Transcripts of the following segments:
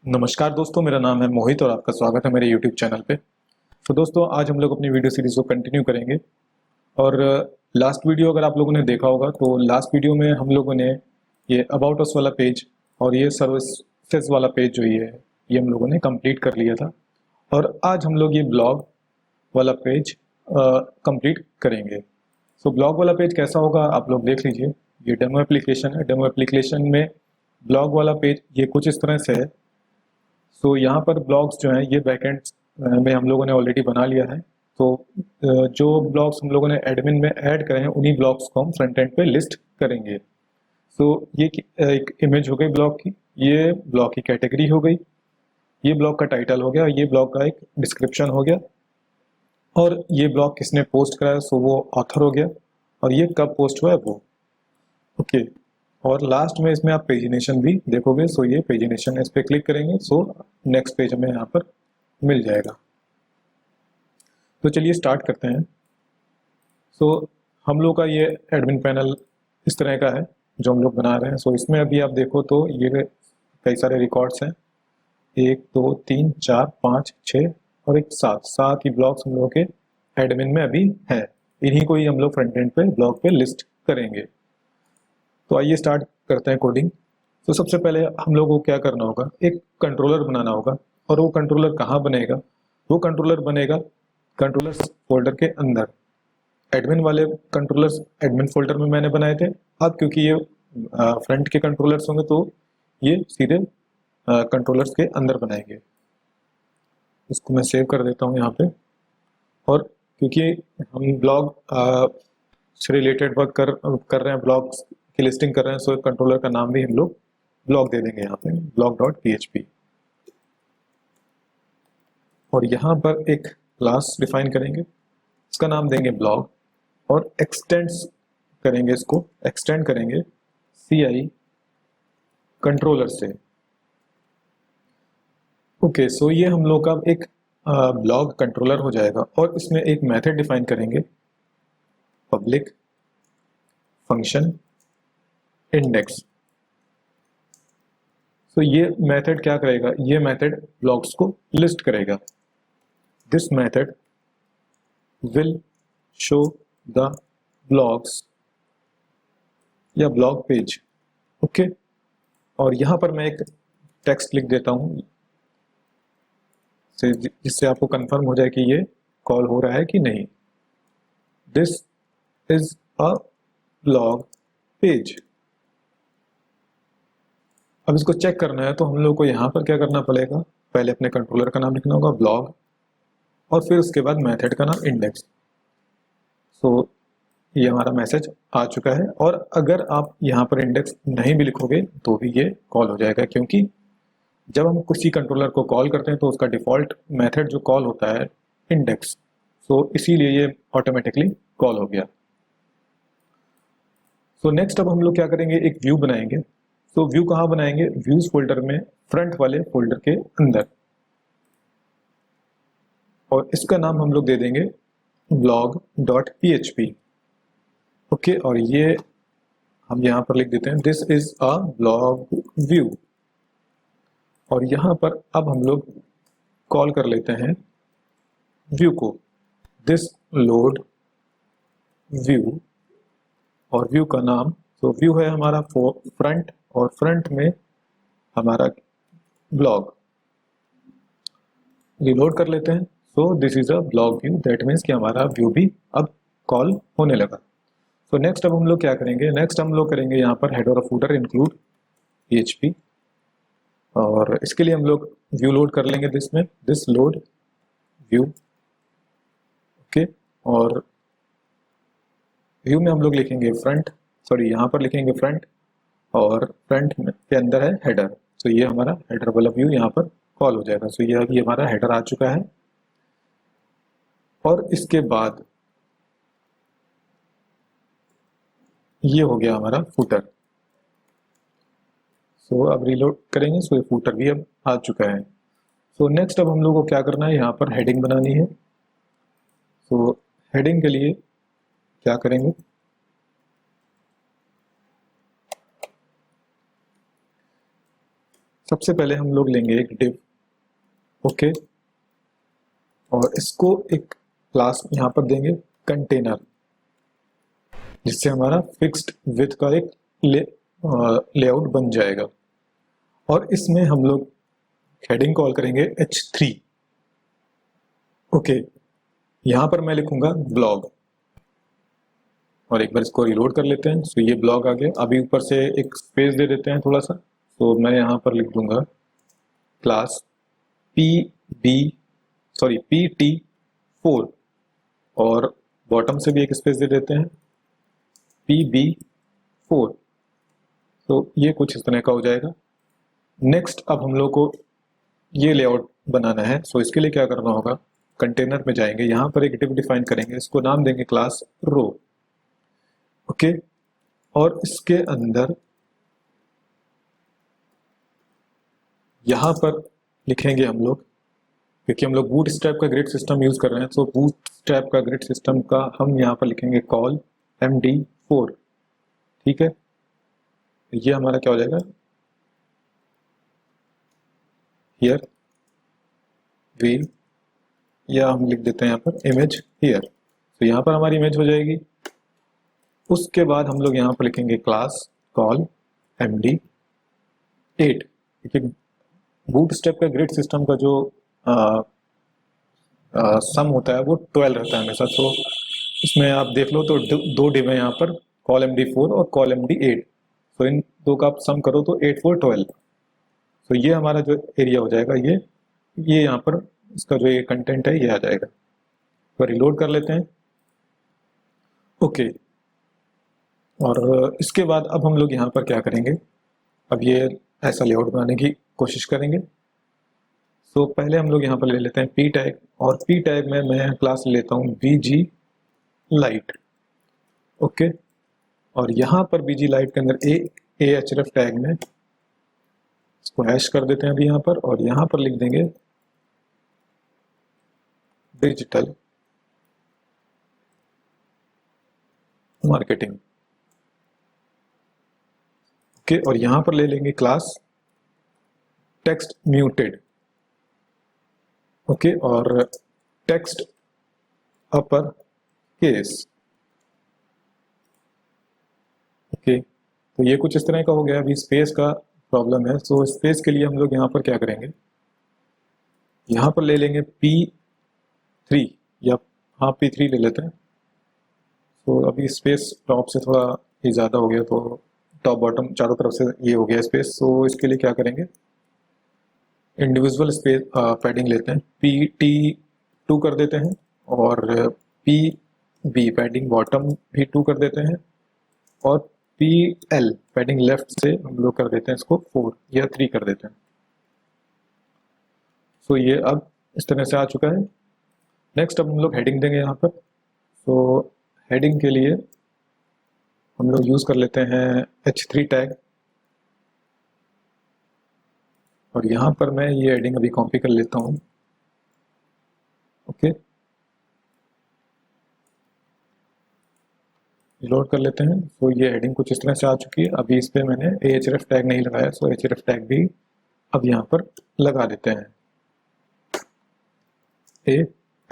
नमस्कार दोस्तों, मेरा नाम है मोहित और आपका स्वागत है मेरे YouTube चैनल पे। तो दोस्तों, आज हम लोग अपनी वीडियो सीरीज को कंटिन्यू करेंगे। और लास्ट वीडियो अगर आप लोगों ने देखा होगा तो लास्ट वीडियो में हम लोगों ने ये अबाउट अस वाला पेज और ये सर्विसेज वाला पेज जो ये हम लोगों ने कंप्लीट कर लिया था। और आज हम लोग ये ब्लॉग वाला पेज कंप्लीट करेंगे। सो ब्लॉग वाला पेज कैसा होगा आप लोग देख लीजिए। ये डेमो एप्लीकेशन है। डेमो एप्लीकेशन में ब्लॉग वाला पेज ये कुछ इस तरह से है। सो यहाँ पर ब्लॉग्स जो हैं ये बैकएंड में हम लोगों ने ऑलरेडी बना लिया है। तो जो ब्लॉग्स हम लोगों ने एडमिन में ऐड करे हैं उन्हीं ब्लॉग्स को हम फ्रंट एंड पे लिस्ट करेंगे। सो ये एक इमेज हो गई ब्लॉग की, ये ब्लॉग की कैटेगरी हो गई, ये ब्लॉग का टाइटल हो गया, ये ब्लॉग का एक डिस्क्रिप्शन हो गया, और ये ब्लॉग किसने पोस्ट करा है सो वो ऑथर हो गया, और ये कब पोस्ट हुआ है वो। ओके। और लास्ट में इसमें आप पेजिनेशन भी देखोगे। सो ये पेजिनेशन, इस पर क्लिक करेंगे सो नेक्स्ट पेज हमें यहाँ पर मिल जाएगा। तो चलिए स्टार्ट करते हैं। सो हम लोग का ये एडमिन पैनल इस तरह का है जो हम लोग बना रहे हैं। सो इसमें अभी आप देखो तो ये कई सारे रिकॉर्ड्स हैं, 1 2 3 4 5 6 और एक सात ही ब्लॉग्स हम लोग के एडमिन में अभी है। इन्हीं को ही हम लोग फ्रंट एंड पे ब्लॉग पे लिस्ट करेंगे। तो आइए स्टार्ट करते हैं कोडिंग। तो सबसे पहले हम लोगों को क्या करना होगा, एक कंट्रोलर बनाना होगा। और वो कंट्रोलर कहाँ बनेगा? वो कंट्रोलर बनेगा कंट्रोलर्स फोल्डर के अंदर। एडमिन वाले कंट्रोलर्स एडमिन फोल्डर में मैंने बनाए थे। अब क्योंकि ये फ्रंट के कंट्रोलर्स होंगे तो ये सीधे कंट्रोलर्स के अंदर बनाएंगे। इसको मैं सेव कर देता हूँ यहाँ पे। और क्योंकि हम ब्लॉग से रिलेटेड वर्क कर रहे हैं, ब्लॉग्स की लिस्टिंग कर रहे हैं, सो कंट्रोलर का नाम भी हम लोग ब्लॉग दे देंगे यहाँ पे, blog.php। और यहाँ पर एक क्लास डिफाइन करेंगे, इसका नाम देंगे ब्लॉग, और एक्सटेंड्स करेंगे, इसको एक्सटेंड करेंगे CI कंट्रोलर से। ओके, सो ये हम लोग का एक ब्लॉग कंट्रोलर हो जाएगा। और इसमें एक मेथड डिफाइन करेंगे, पब्लिक फंक्शन इंडेक्स। तो ये मेथड क्या करेगा, ये मेथड ब्लॉग्स को लिस्ट करेगा। This method will show the blogs या ब्लॉग पेज। ओके। और यहाँ पर मैं एक टेक्स्ट लिख देता हूँ जिससे आपको कंफर्म हो जाए कि ये कॉल हो रहा है कि नहीं। This is a blog page. अब इसको चेक करना है तो हम लोग को यहाँ पर क्या करना पड़ेगा, पहले अपने कंट्रोलर का नाम लिखना होगा ब्लॉग, और फिर उसके बाद मेथड का नाम इंडेक्स। सो ये हमारा मैसेज आ चुका है। और अगर आप यहाँ पर इंडेक्स नहीं भी लिखोगे तो भी ये कॉल हो जाएगा, क्योंकि जब हम किसी कंट्रोलर को कॉल करते हैं तो उसका डिफॉल्ट मेथड जो कॉल होता है इंडेक्स। सो इसीलिए ये ऑटोमेटिकली कॉल हो गया। सो नेक्स्ट अब हम लोग क्या करेंगे, एक व्यू बनाएंगे। तो व्यू कहाँ बनाएंगे, व्यूज फोल्डर में, फ्रंट वाले फोल्डर के अंदर। और इसका नाम हम लोग दे देंगे blog.php। ओके। और ये हम यहाँ पर लिख देते हैं this is a blog view. और यहाँ पर अब हम लोग कॉल कर लेते हैं व्यू को, दिस लोड व्यू। और व्यू का नाम, तो व्यू है हमारा फ्रंट, और फ्रंट में हमारा ब्लॉग। रिलोड कर लेते हैं। So this is a blog view, that means कि हमारा व्यू भी अब कॉल होने लगा। सो नेक्स्ट अब हम लोग क्या करेंगे, नेक्स्ट हम लोग करेंगे यहाँ पर हेडर और फूटर इंक्लूड PHP। और इसके लिए हम लोग व्यू लोड कर लेंगे दिस लोड व्यू। ओके। और व्यू में हम लोग लिखेंगे फ्रंट, सॉरी यहाँ पर लिखेंगे फ्रंट, और फ्रंट के अंदर है हेडर। तो ये हमारा हेडर वाला व्यू यहाँ पर कॉल हो जाएगा। सो ये अभी हमारा हेडर आ चुका है। और इसके बाद ये हो गया हमारा फूटर। सो अब रिलोड करेंगे, सो ये फूटर भी अब आ चुका है। सो नेक्स्ट अब हम लोग को क्या करना है, यहाँ पर हेडिंग बनानी है। सो हेडिंग के लिए क्या करेंगे, सबसे पहले हम लोग लेंगे एक डिव, ओके, और इसको एक क्लास यहाँ पर देंगे कंटेनर, जिससे हमारा फिक्स्ड विथ का एक लेआउट बन जाएगा। और इसमें हम लोग हेडिंग कॉल करेंगे h3, ओके। यहाँ पर मैं लिखूंगा ब्लॉग, और एक बार इसको रिलोड कर लेते हैं। तो ये ब्लॉग आ गया। अभी ऊपर से एक स्पेस दे देते हैं थोड़ा सा, तो मैं यहाँ पर लिख दूंगा क्लास PT4, और बॉटम से भी एक स्पेस दे देते हैं PB4। तो ये कुछ इस तरह का हो जाएगा। नेक्स्ट अब हम लोग को ये लेआउट बनाना है। सो इसके लिए क्या करना होगा, कंटेनर में जाएंगे, यहाँ पर एक डिव डिफाइन करेंगे, इसको नाम देंगे क्लास रो, ओके। और इसके अंदर यहाँ पर लिखेंगे हम लोग, क्योंकि हम लोग बूटस्ट्रैप का ग्रिड सिस्टम यूज कर रहे हैं, तो बूटस्ट्रैप का ग्रिड सिस्टम का हम यहाँ पर लिखेंगे कॉल MD4, ठीक है। ये हमारा क्या हो जाएगा, हियर वी, या हम लिख देते हैं यहाँ पर इमेज हियर। तो यहाँ पर हमारी इमेज हो जाएगी। उसके बाद हम लोग यहाँ पर लिखेंगे क्लास कॉल MD8, क्योंकि बूटस्ट्रैप का ग्रिड सिस्टम का जो सम होता है वो 12 रहता है हमेशा। तो इसमें आप देख लो तो दो डिव है यहाँ पर, कॉल MD4 और कॉल MD8। तो इन दो का आप सम करो तो 8 4 12। तो ये हमारा जो एरिया हो जाएगा, ये यहाँ पर इसका जो ये कंटेंट है ये आ जाएगा। तो रिलोड कर लेते हैं, ओके। और इसके बाद अब हम लोग यहाँ पर क्या करेंगे, अब ये ऐसा लेआउट बनाने की कोशिश करेंगे। तो पहले हम लोग यहाँ पर ले लेते हैं p टैग, और p टैग में मैं क्लास लेता हूँ bg लाइट, ओके। और यहाँ पर bg लाइट के अंदर ahref टैग में इसको हैश कर देते हैं अभी यहाँ पर, और यहाँ पर लिख देंगे डिजिटल मार्केटिंग, ओके। और यहाँ पर ले लेंगे क्लास टेक्स्ट म्यूटेड, ओके, और टेक्स्ट अपर केस, ओके। तो ये कुछ इस तरह का हो गया। अभी स्पेस का प्रॉब्लम है, तो स्पेस के लिए हम लोग यहाँ पर क्या करेंगे, यहाँ पर ले लेंगे P3, या हाँ P3 ले लेते हैं। तो अभी स्पेस टॉप से थोड़ा ही ज़्यादा हो गया, तो टॉप बॉटम चारों तरफ से ये हो गया स्पेस। तो इसके लिए क्या करेंगे, इंडिविजुअल स्पेस पैडिंग लेते हैं, PT2 कर देते हैं, और PB पैडिंग बॉटम भी 2 कर देते हैं, और PL पैडिंग लेफ्ट से हम लोग कर देते हैं इसको 4 या 3 कर देते हैं। तो ये अब इस तरह से आ चुका है। नेक्स्ट अब हम लोग हेडिंग देंगे यहाँ पर। तो हेडिंग के लिए हम लोग यूज़ कर लेते हैं H3 टैग, और यहाँ पर मैं ये हेडिंग अभी कॉपी कर लेता हूँ, ओके। लोड कर लेते हैं। तो ये हेडिंग कुछ इस तरह से आ चुकी है। अभी इस पर मैंने ahref टैग नहीं लगाया, सो ahref टैग भी अब यहाँ पर लगा देते हैं,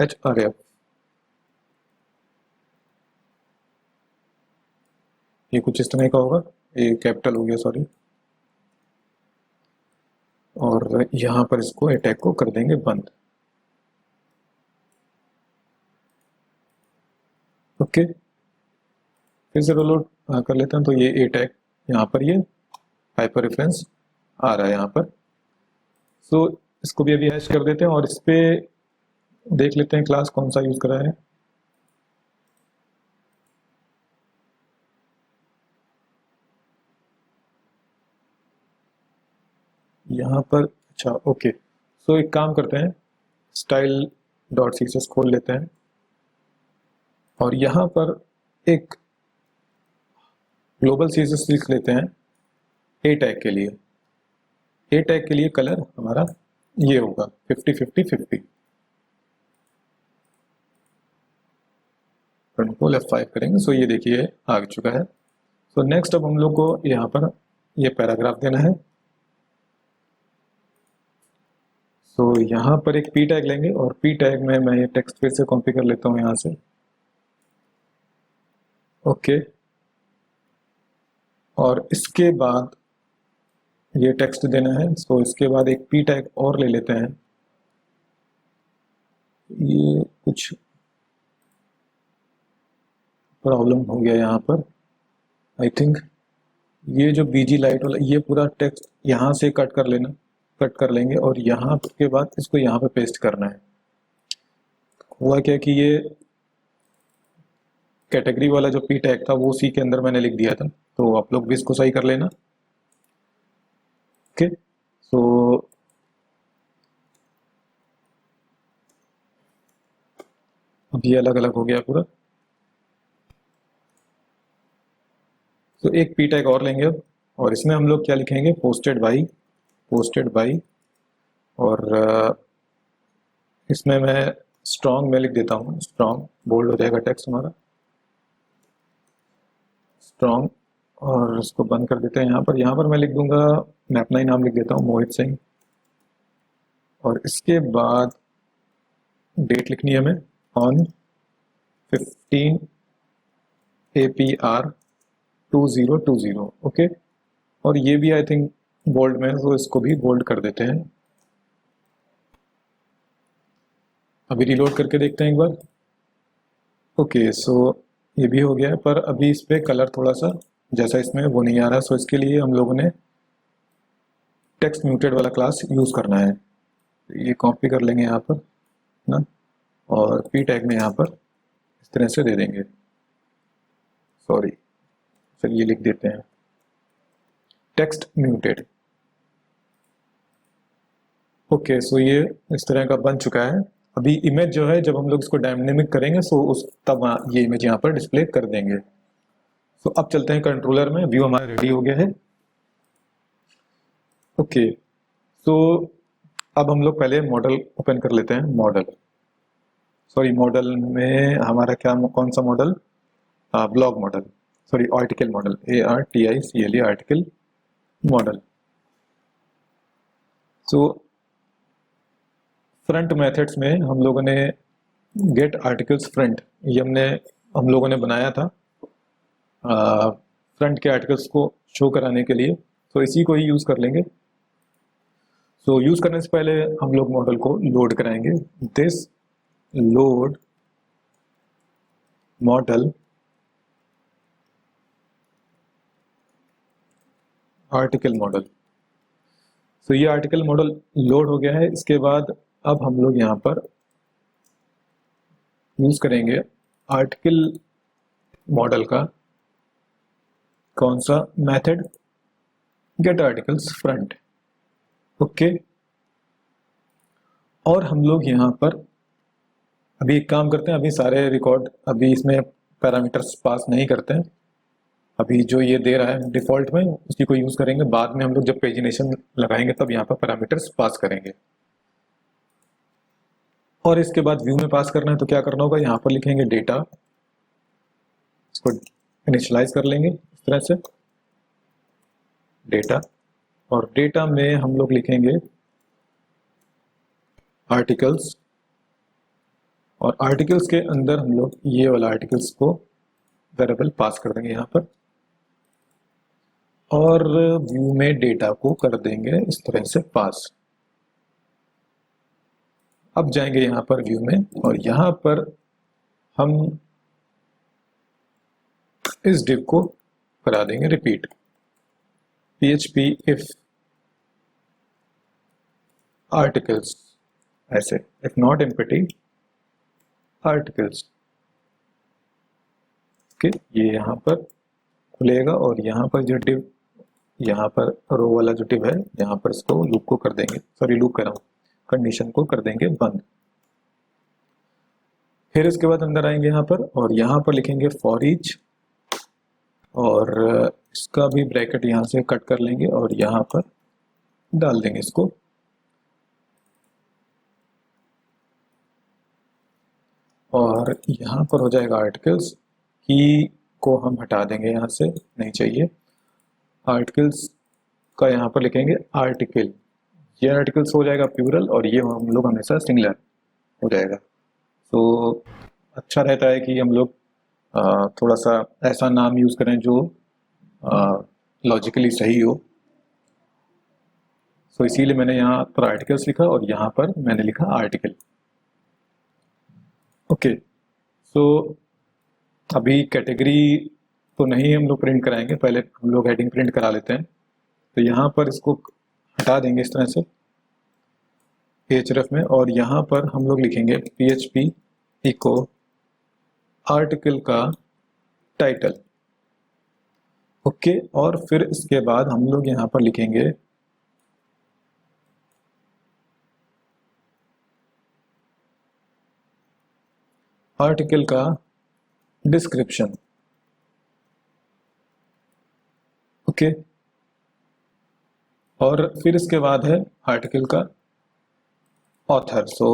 ahref, ये कुछ इस तरह का होगा, ये कैपिटल हो गया, सॉरी। और यहाँ पर इसको ए टैग को कर देंगे बंद, ओके। फिर से रोलोड कर लेते हैं। तो ये ए टैग यहाँ पर ये हाइपर रेफरेंस आ रहा है यहाँ पर। सो इसको भी अभी हैश कर देते हैं, और इस पे देख लेते हैं क्लास कौन सा यूज करा है। यहाँ पर अच्छा, ओके। सो एक काम करते हैं, स्टाइल डॉट CSS खोल लेते हैं, और यहाँ पर एक ग्लोबल CSS लिख लेते हैं ए टैग के लिए। ए टैग के लिए कलर हमारा ये होगा 50-50-50। कंट्रोल F5 करेंगे। सो ये देखिए आ चुका है। सो नेक्स्ट अब हम लोग को यहाँ पर ये पैराग्राफ देना है, तो यहाँ पर एक पी टैग लेंगे और पी टैग में मैं ये टेक्स्ट फिर से कॉपी कर लेता हूँ यहाँ से। ओके, और इसके बाद ये टेक्स्ट देना है। तो इसके बाद एक पी टैग और ले लेते हैं। ये कुछ प्रॉब्लम हो गया यहाँ पर, आई थिंक। ये जो बीजी लाइट वाला ये पूरा टेक्स्ट यहाँ से कट कर लेना, कट कर लेंगे और यहाँ के बाद इसको यहाँ पे पेस्ट करना है। हुआ क्या कि ये कैटेगरी वाला जो पी टैग था वो सी के अंदर मैंने लिख दिया था, तो आप लोग भी इसको सही कर लेना। ओके, तो अब ये अलग अलग हो गया पूरा। तो एक पी टैग और लेंगे अब, और इसमें हम लोग क्या लिखेंगे, पोस्टेड बाई, पोस्टेड बाई। और इसमें मैं स्ट्रॉन्ग में लिख देता हूँ, स्ट्रॉन्ग, बोल्ड हो जाएगा टेक्स्ट हमारा, स्ट्रॉन्ग। और इसको बंद कर देते हैं। यहाँ पर मैं लिख दूंगा, मैं अपना ही नाम लिख देता हूँ, मोहित सिंह। और इसके बाद डेट लिखनी है हमें, ऑन 15 APR 2020। ओके, और ये भी आई थिंक बोल्ड में, तो इसको भी बोल्ड कर देते हैं। अभी रिलोड करके देखते हैं एक बार। ओके, सो ये भी हो गया है, पर अभी इस पर कलर थोड़ा सा जैसा इसमें वो नहीं आ रहा। सो इसके लिए हम लोगों ने टेक्स्ट म्यूटेड वाला क्लास यूज़ करना है। ये कॉपी कर लेंगे यहाँ पर ना, और पी टैग में यहाँ पर इस तरह से दे देंगे। सॉरी, फिर ये लिख देते हैं टेक्स्ट म्यूटेड। ओके, सो ये इस तरह का बन चुका है। अभी इमेज जो है, जब हम लोग इसको डायनेमिक करेंगे सो उस तब ये इमेज यहाँ पर डिस्प्ले कर देंगे। तो अब चलते हैं कंट्रोलर में। व्यू हमारा रेडी हो गया है। ओके, तो अब हम लोग पहले मॉडल ओपन कर लेते हैं। मॉडल, सॉरी, मॉडल में हमारा क्या, कौन सा model, blog model, sorry article model, ARTICLE article model. So front methods में हम लोगों ने गेट आर्टिकल्स फ्रंट, ये हम लोगों ने बनाया था फ्रंट के आर्टिकल्स को शो कराने के लिए। तो इसी को ही यूज़ कर लेंगे। तो यूज़ करने से पहले हम लोग मॉडल को लोड कराएंगे। This load model article model. तो ये आर्टिकल मॉडल लोड हो गया है। इसके बाद अब हम लोग यहाँ पर यूज़ करेंगे आर्टिकल मॉडल का कौन सा method, get articles front. Okay, और हम लोग यहाँ पर अभी एक काम करते हैं, अभी सारे रिकॉर्ड अभी इसमें पैरामीटर्स पास नहीं करते हैं। अभी जो ये दे रहा है डिफ़ॉल्ट में उसी को यूज़ करेंगे। बाद में हम लोग जब पेजिनेशन लगाएंगे तब यहाँ पर पैरामीटर्स पास करेंगे। और इसके बाद व्यू में पास करना है तो क्या करना होगा, यहाँ पर लिखेंगे डेटा, इसको इनिशियलाइज कर लेंगे इस तरह से, डेटा। और डेटा में हम लोग लिखेंगे आर्टिकल्स, और आर्टिकल्स के अंदर हम लोग ये वाला आर्टिकल्स को वेरिएबल पास कर देंगे यहाँ पर, और व्यू में डेटा को कर देंगे इस तरह से पास। अब जाएंगे यहाँ पर व्यू में, और यहाँ पर हम इस डिव को करा देंगे रिपीट, PHP इफ आर्टिकल्स, ऐसे, if not empty articles. Okay, ये यहाँ पर खुलेगा, और यहाँ पर जो डिव, यहाँ पर रो वाला जो डिव है यहाँ पर इसको लूप को कर देंगे, सॉरी लूप कर रहा हूँ, कंडीशन को कर देंगे बंद। फिर इसके बाद अंदर आएंगे यहाँ पर, और यहाँ पर लिखेंगे फॉर ईच, और इसका भी ब्रैकेट यहाँ से कट कर लेंगे और यहाँ पर डाल देंगे इसको। और यहाँ पर हो जाएगा आर्टिकल्स, की को हम हटा देंगे यहाँ से, नहीं चाहिए। आर्टिकल्स का यहाँ पर लिखेंगे आर्टिकल ये आर्टिकल्स हो जाएगा प्लूरल और ये हम लोग हमेशा सिंगुलर हो जाएगा। तो अच्छा रहता है कि हम लोग थोड़ा सा ऐसा नाम यूज़ करें जो लॉजिकली सही हो। तो इसीलिए मैंने यहाँ पर आर्टिकल्स लिखा और यहाँ पर मैंने लिखा आर्टिकल। ओके, सो अभी कैटेगरी तो नहीं हम लोग प्रिंट कराएंगे, पहले हम लोग हेडिंग प्रिंट करा लेते हैं। तो यहाँ पर इसको हटा देंगे इस तरह से PHRF में, और यहाँ पर हम लोग लिखेंगे PHP इको आर्टिकल का टाइटल। ओके, और फिर इसके बाद हम लोग यहाँ पर लिखेंगे आर्टिकल का डिस्क्रिप्शन। ओके, और फिर इसके बाद है आर्टिकल का ऑथर। सो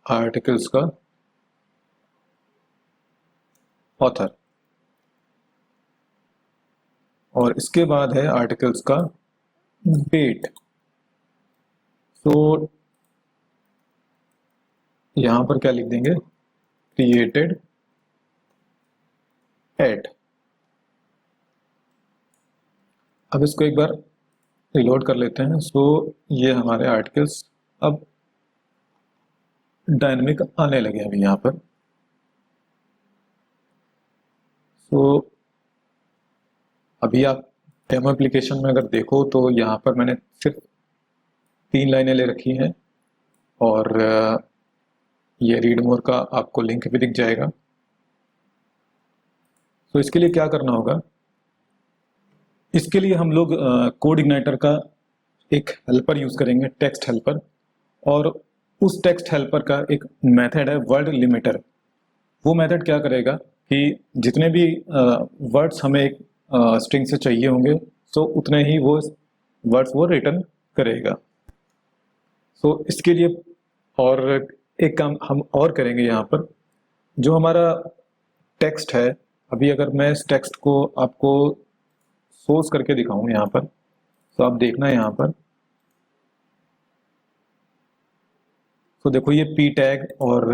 आर्टिकल्स का ऑथर, और इसके बाद है आर्टिकल्स का डेट। तो यहां पर क्या लिख देंगे, क्रिएटेड एट। अब इसको एक बार रिलोड कर लेते हैं। सो ये हमारे आर्टिकल्स अब डायनेमिक आने लगे अभी यहाँ पर। सो अभी आप डेमो एप्लीकेशन में अगर देखो तो यहाँ पर मैंने सिर्फ 3 लाइनें ले रखी हैं, और ये रीड मोर का आपको लिंक भी दिख जाएगा। तो इसके लिए क्या करना होगा, इसके लिए हम लोग कोड इग्नाइटर का एक हेल्पर यूज करेंगे, टेक्स्ट हेल्पर। और उस टेक्स्ट हेल्पर का एक मेथड है वर्ड लिमिटर। वो मेथड क्या करेगा कि जितने भी वर्ड्स हमें एक स्ट्रिंग से चाहिए होंगे, तो उतने ही वो वर्ड्स वो रिटर्न करेगा। सो इसके लिए और एक काम हम और करेंगे यहाँ पर, जो हमारा टेक्स्ट है, अभी अगर मैं इस टेक्स्ट को आपको सोर्स करके दिखाऊं यहाँ पर, तो आप देखना यहाँ पर। तो देखो ये पी टैग, और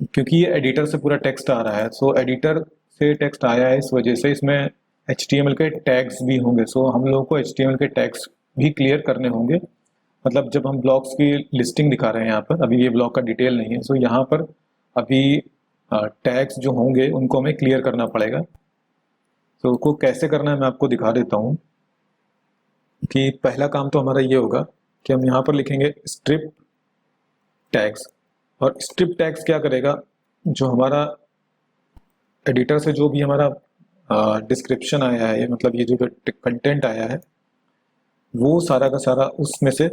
क्योंकि ये एडिटर से पूरा टेक्स्ट आ रहा है, सो एडिटर से टेक्स्ट आया है, इस वजह से इसमें HTML के टैग्स भी होंगे। सो हम लोगों को HTML के टैग्स भी क्लियर करने होंगे। मतलब जब हम ब्लॉक्स की लिस्टिंग दिखा रहे हैं यहाँ पर, अभी ये ब्लॉक का डिटेल नहीं है, सो यहाँ पर अभी टैग्स जो होंगे उनको हमें क्लियर करना पड़ेगा। तो उसको कैसे करना है मैं आपको दिखा देता हूँ। कि पहला काम तो हमारा ये होगा कि हम यहाँ पर लिखेंगे स्ट्रिप टैग्स। और स्ट्रिप टैग्स क्या करेगा, जो हमारा एडिटर से जो भी हमारा डिस्क्रिप्शन आया है, मतलब ये जो कंटेंट आया है, वो सारा का सारा उसमें से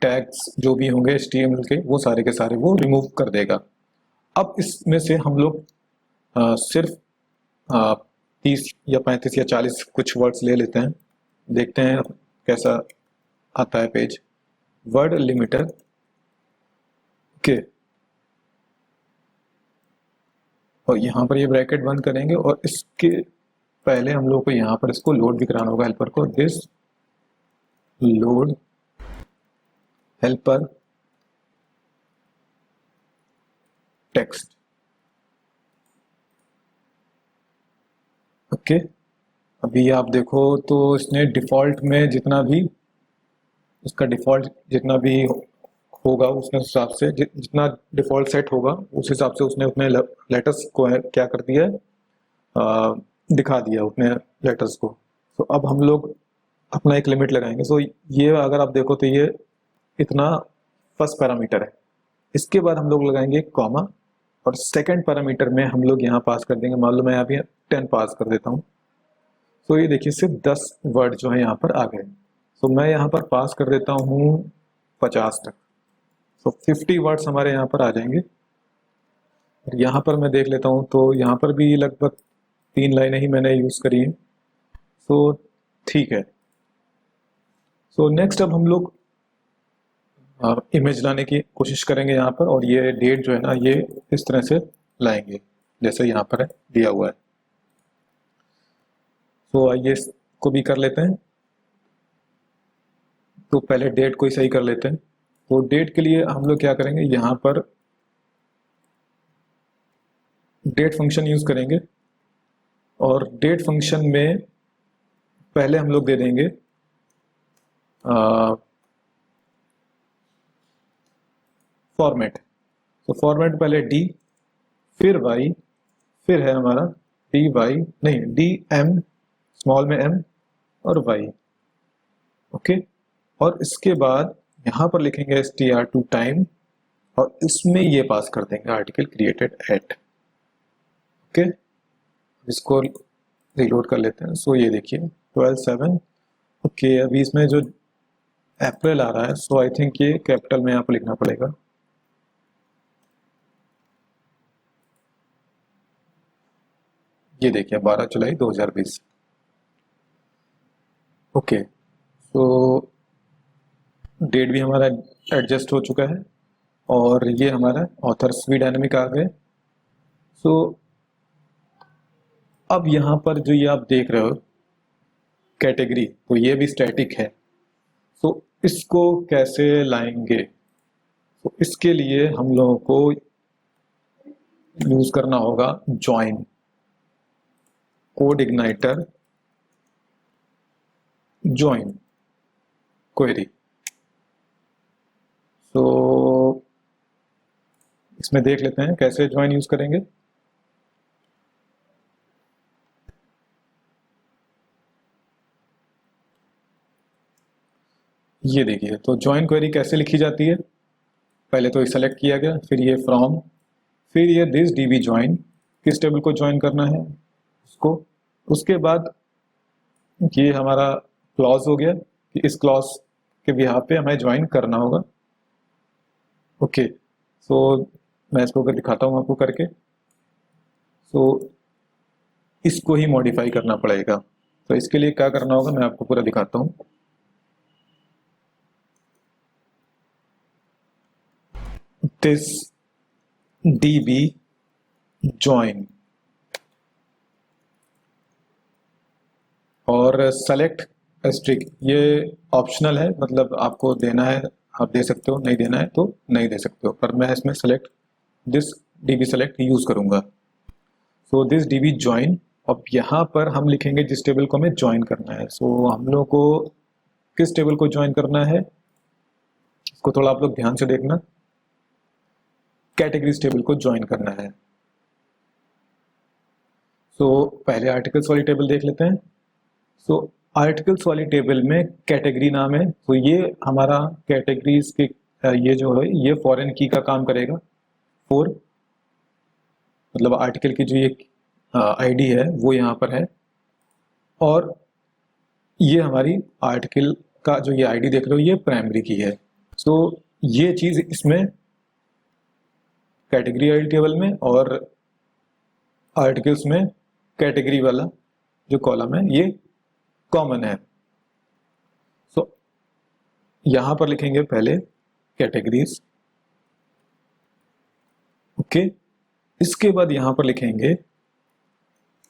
टैग्स जो भी होंगे HTML के, वो सारे के सारे वो रिमूव कर देगा। अब इसमें से हम लोग सिर्फ 30 या 35 या 40 कुछ वर्ड्स ले लेते हैं, देखते हैं कैसा आता है पेज। वर्ड लिमिटर, ओके, और यहाँ पर ये ब्रैकेट बंद करेंगे, और इसके पहले हम लोग को यहाँ पर इसको लोड भी कराना होगा हेल्पर को। This load helper text. Okay, अभी आप देखो तो इसने डिफ़ॉल्ट में जितना भी उसका डिफ़ॉल्ट जितना भी होगा उसके हिसाब से, जितना डिफ़ॉल्ट सेट होगा उस हिसाब से उसने उतने लेटर्स को क्या कर दिया है, दिखा दिया उतने लेटर्स को। तो अब हम लोग अपना एक लिमिट लगाएंगे। सो ये अगर आप देखो तो ये इतना फर्स्ट पैरामीटर है। इसके बाद हम लोग लगाएंगे कॉमा, और सेकंड पैरामीटर में हम लोग यहाँ पास कर देंगे, मान लो मैं यहाँ पे 10 पास कर देता हूँ। तो ये देखिए सिर्फ 10 वर्ड जो है यहाँ पर आ गए। तो मैं यहाँ पर पास कर देता हूँ 50 तक। तो 50 वर्ड्स हमारे यहाँ पर आ जाएंगे। यहाँ पर मैं देख लेता हूँ तो यहाँ पर भी लगभग 3 लाइनें ही मैंने यूज़ करी हैं। तो ठीक है। सो नेक्स्ट अब हम लोग इमेज लाने की कोशिश करेंगे यहाँ पर, और ये डेट जो है ना ये इस तरह से लाएंगे जैसे यहाँ पर है दिया हुआ है। तो आइए इसको भी कर लेते हैं। तो पहले डेट को ही सही कर लेते हैं। तो डेट के लिए हम लोग क्या करेंगे, यहाँ पर डेट फंक्शन यूज करेंगे और डेट फंक्शन में पहले हम लोग दे देंगे फॉर्मेट। तो फॉर्मेट पहले डी, फिर वाई, फिर है हमारा डी वाई, नहीं डी एम, स्मॉल में एम और वाई। ओके, और इसके बाद यहाँ पर लिखेंगे str2 टाइम और इसमें ये पास कर देंगे आर्टिकल क्रिएटेड एट। ओके, इसको रिलोड कर लेते हैं। सो ये देखिए 12/7। ओके, अभी इसमें जो अप्रैल आ रहा है, सो आई थिंक ये कैपिटल में यहाँ पर लिखना पड़ेगा। ये देखिए 12 जुलाई 2020। ओके, तो डेट भी हमारा एडजस्ट हो चुका है और ये हमारा ऑथर्स भी डायनेमिक आ गए। सो अब यहाँ पर जो ये आप देख रहे हो कैटेगरी, तो ये भी स्टैटिक है। तो इसको कैसे लाएंगे, तो इसके लिए हम लोगों को यूज करना होगा join code igniter join query. तो इसमें देख लेते हैं कैसे ज्वाइन यूज करेंगे। ये देखिए, तो ज्वाइन क्वेरी कैसे लिखी जाती है, पहले तो ये सेलेक्ट किया गया, फिर ये फ्रॉम, फिर ये दिस डीबी ज्वाइन, किस टेबल को ज्वाइन करना है उसको। उसके बाद ये हमारा क्लॉज हो गया कि इस क्लॉज के बिहाफ पे हमें ज्वाइन करना होगा। ओके, सो मैं इसको अगर दिखाता हूँ आपको करके, सो इसको ही मॉडिफाई करना पड़ेगा। तो इसके लिए क्या करना होगा मैं आपको पूरा दिखाता हूँ। दिस db join और सेलेक्ट स्ट्रिक, ये ऑप्शनल है, मतलब आपको देना है आप दे सकते हो, नहीं देना है तो नहीं दे सकते हो, पर मैं इसमें select this db select use करूंगा। सो दिस db join, अब यहाँ पर हम लिखेंगे जिस टेबल को हमें ज्वाइन करना है। सो हम लोग को किस टेबल को ज्वाइन करना है, इसको थोड़ा आप लोग ध्यान से देखना, कैटेगरीज टेबल को ज्वाइन करना है। सो पहले आर्टिकल्स वाली टेबल देख लेते हैं। सो आर्टिकल्स वाली टेबल में कैटेगरी नाम है, तो ये हमारा कैटेगरीज के ये जो है ये फॉरेन की का काम करेगा। फोर मतलब आर्टिकल की जो ये आईडी है वो यहाँ पर है, और ये हमारी आर्टिकल का जो ये आईडी देख रहे हो ये प्राइमरी की है। सो ये चीज इसमें कैटेगरी वाली टेबल में और आर्टिकल्स में कैटेगरी वाला जो कॉलम है ये कॉमन है। सो यहां पर लिखेंगे पहले कैटेगरीज। ओके, इसके बाद यहां पर लिखेंगे